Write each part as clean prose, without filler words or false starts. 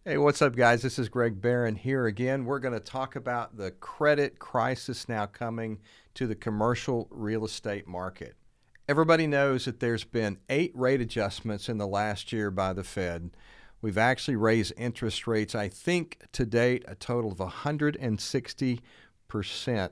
Hey, what's up, guys? This is Greg Barron here again. We're going to talk about the credit crisis now coming to the commercial real estate market. Everybody knows that there's been 8 rate adjustments in the last year by the Fed. We've actually raised interest rates, I think, to date, a total of 160%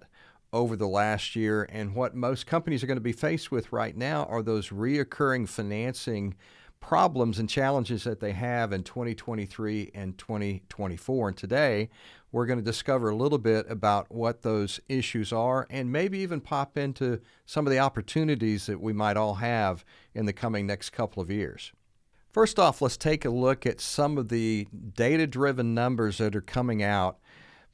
over the last year. And what most companies are going to be faced with right now are those reoccurring financing problems and challenges that they have in 2023 and 2024. And today, we're going to discover a little bit about what those issues are and maybe even pop into some of the opportunities that we might all have in the coming next couple of years. First off, let's take a look at some of the data-driven numbers that are coming out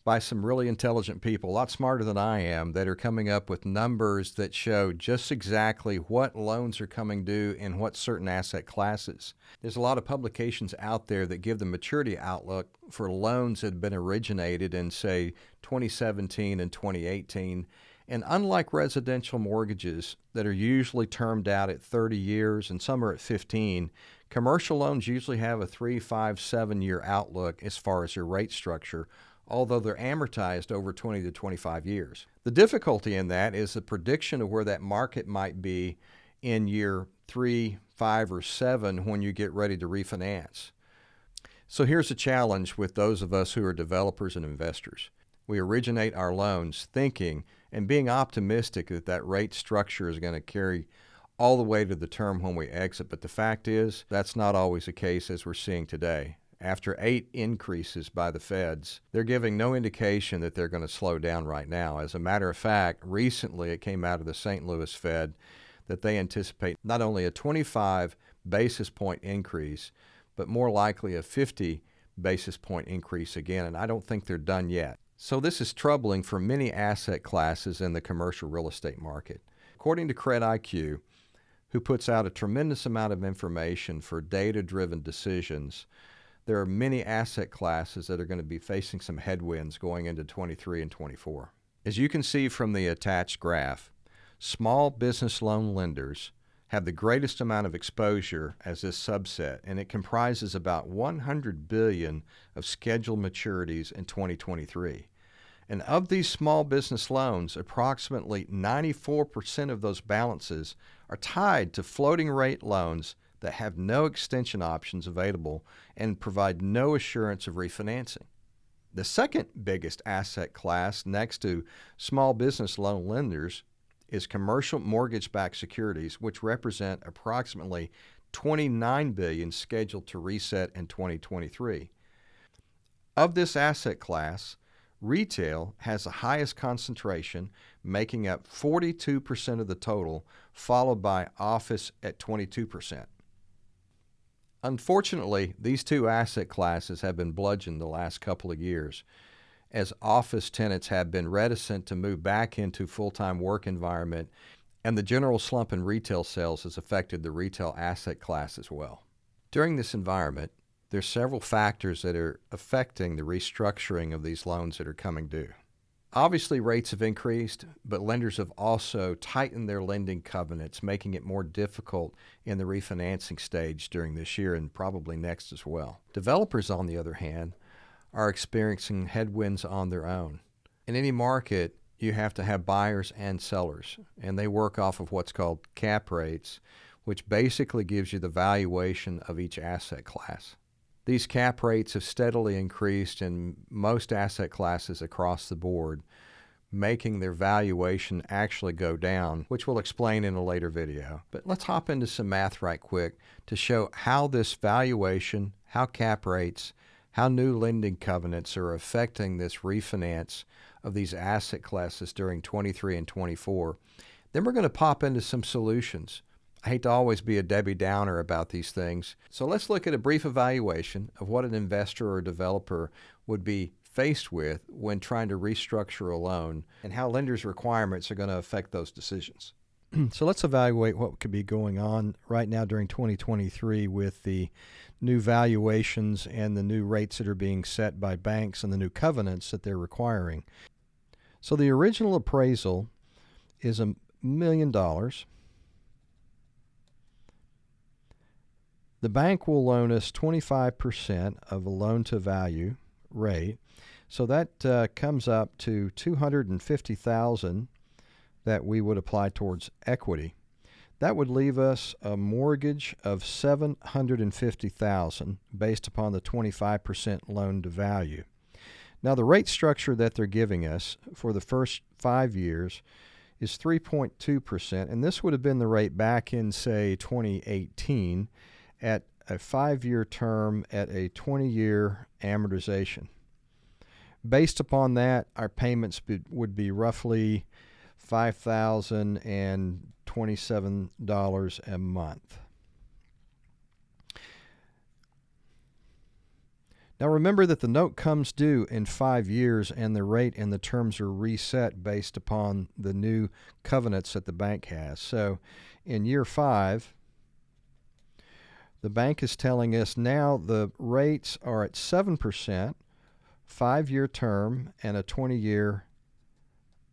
by some really intelligent people, a lot smarter than I am, that are coming up with numbers that show just exactly what loans are coming due in what certain asset classes. There's a lot of publications out there that give the maturity outlook for loans that have been originated in, say, 2017 and 2018. And unlike residential mortgages that are usually termed out at 30 years and some are at 15, commercial loans usually have a 3, 5, 7-year outlook as far as their rate structure, although they're amortized over 20 to 25 years. The difficulty in that is the prediction of where that market might be in year 3, 5, or 7 when you get ready to refinance. So here's a challenge with those of us who are developers and investors. We originate our loans thinking and being optimistic that that rate structure is going to carry all the way to the term when we exit, but the fact is that's not always the case as we're seeing today. After 8 increases by the Feds, they're giving no indication that they're going to slow down right now. As a matter of fact, recently it came out of the St. Louis Fed that they anticipate not only a 25 basis point increase, but more likely a 50 basis point increase again, and I don't think they're done yet. So this is troubling for many asset classes in the commercial real estate market. According to CredIQ, who puts out a tremendous amount of information for data-driven decisions, there are many asset classes that are going to be facing some headwinds going into 23 and 24. As you can see from the attached graph, small business loan lenders have the greatest amount of exposure as this subset, and it comprises about $100 billion of scheduled maturities in 2023. And of these small business loans, approximately 94% of those balances are tied to floating rate loans that have no extension options available and provide no assurance of refinancing. The second biggest asset class next to small business loan lenders is commercial mortgage-backed securities, which represent approximately $29 billion scheduled to reset in 2023. Of this asset class, retail has the highest concentration, making up 42% of the total, followed by office at 22%. Unfortunately, these two asset classes have been bludgeoned the last couple of years, as office tenants have been reticent to move back into full-time work environment, and the general slump in retail sales has affected the retail asset class as well. During this environment, there's several factors that are affecting the restructuring of these loans that are coming due. Obviously, rates have increased, but lenders have also tightened their lending covenants, making it more difficult in the refinancing stage during this year and probably next as well. Developers, on the other hand, are experiencing headwinds on their own. In any market, you have to have buyers and sellers, and they work off of what's called cap rates, which basically gives you the valuation of each asset class. These cap rates have steadily increased in most asset classes across the board, making their valuation actually go down, which we'll explain in a later video. But let's hop into some math right quick to show how this valuation, how cap rates, how new lending covenants are affecting this refinance of these asset classes during 23 and 24. Then we're going to pop into some solutions. I hate to always be a Debbie Downer about these things. So let's look at a brief evaluation of what an investor or developer would be faced with when trying to restructure a loan and how lenders' requirements are going to affect those decisions. So let's evaluate what could be going on right now during 2023 with the new valuations and the new rates that are being set by banks and the new covenants that they're requiring. So the original appraisal is $1 million. The bank will loan us 25% of a loan-to-value rate, so that comes up to $250,000 that we would apply towards equity. That would leave us a mortgage of $750,000 based upon the 25% loan-to-value. Now, the rate structure that they're giving us for the first 5 years is 3.2%, and this would have been the rate back in, say, 2018 at a 5-year term at a 20-year amortization. Based upon that, our payments would be roughly $5,027 a month. Now remember that the note comes due in 5 years, and the rate and the terms are reset based upon the new covenants that the bank has. So in year 5, the bank is telling us now the rates are at 7%, 5-year term, and a 20-year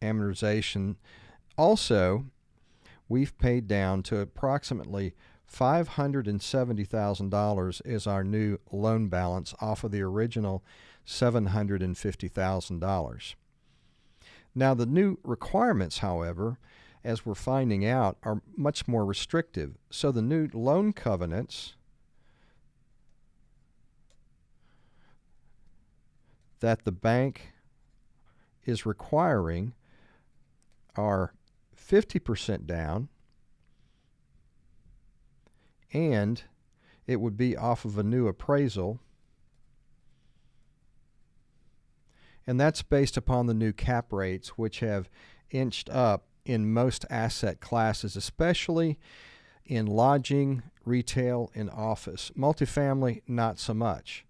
amortization. Also, we've paid down to approximately $570,000 is our new loan balance off of the original $750,000. Now, the new requirements, however, as we're finding out, are much more restrictive. So the new loan covenants that the bank is requiring are 50% down, and it would be off of a new appraisal, and that's based upon the new cap rates, which have inched up in most asset classes, especially in lodging, retail, and office. Multifamily, not so much.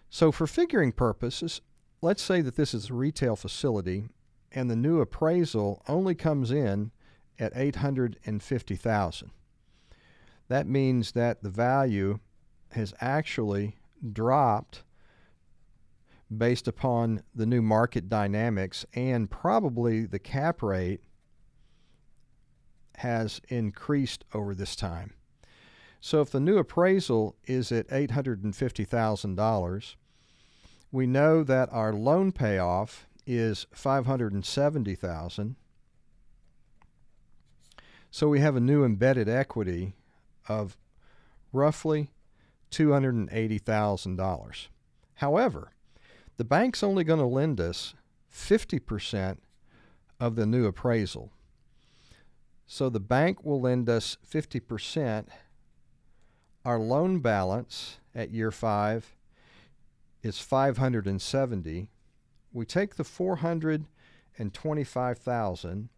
So for figuring purposes, let's say that this is a retail facility and the new appraisal only comes in at $850,000. That means that the value has actually dropped based upon the new market dynamics, and probably the cap rate has increased over this time. So if the new appraisal is at $850,000, we know that our loan payoff is $570,000. So we have a new embedded equity of roughly $280,000. However, the bank's only going to lend us 50% of the new appraisal. So the bank will lend us 50%. Our loan balance at year 5 is $570,000. We take the $425,000,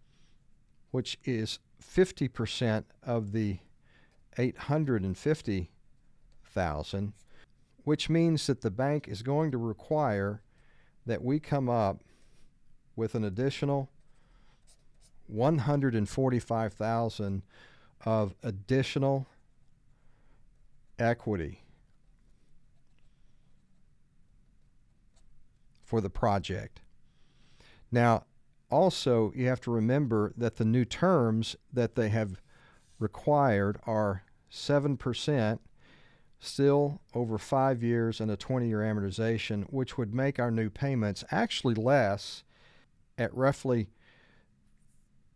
which is 50% of the $850,000, which means that the bank is going to require that we come up with an additional $145,000 of additional equity for the project. Now, also, you have to remember that the new terms that they have required are 7%, still over 5 years, and a 20-year amortization, which would make our new payments actually less at roughly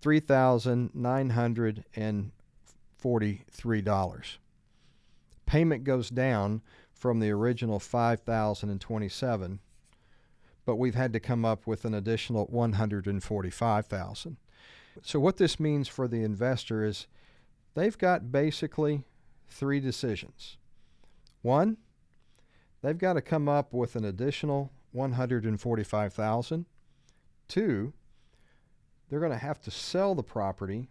$3,943. Payment goes down from the original $5,027, but we've had to come up with an additional $145,000. So what this means for the investor is they've got basically 3 decisions. 1, they've got to come up with an additional $145,000. 2, they're going to have to sell the property,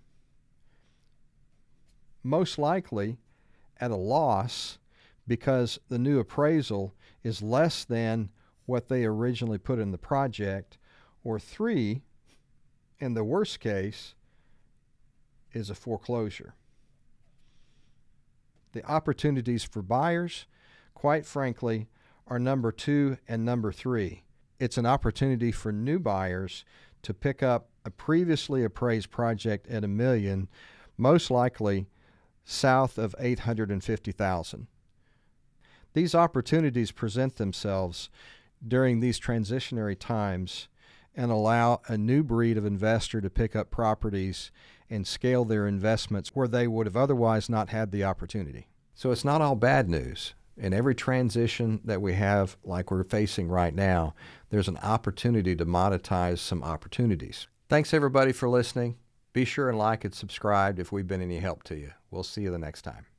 most likely at a loss, because the new appraisal is less than what they originally put in the project. Or 3, in the worst case, is a foreclosure. The opportunities for buyers, quite frankly, are number 2 and number 3. It's an opportunity for new buyers to pick up a previously appraised project at $1 million, most likely south of $850,000. These opportunities present themselves during these transitionary times and allow a new breed of investor to pick up properties and scale their investments where they would have otherwise not had the opportunity. So it's not all bad news. In every transition that we have, like we're facing right now, there's an opportunity to monetize some opportunities. Thanks everybody for listening. Be sure and like and subscribe if we've been any help to you. We'll see you the next time.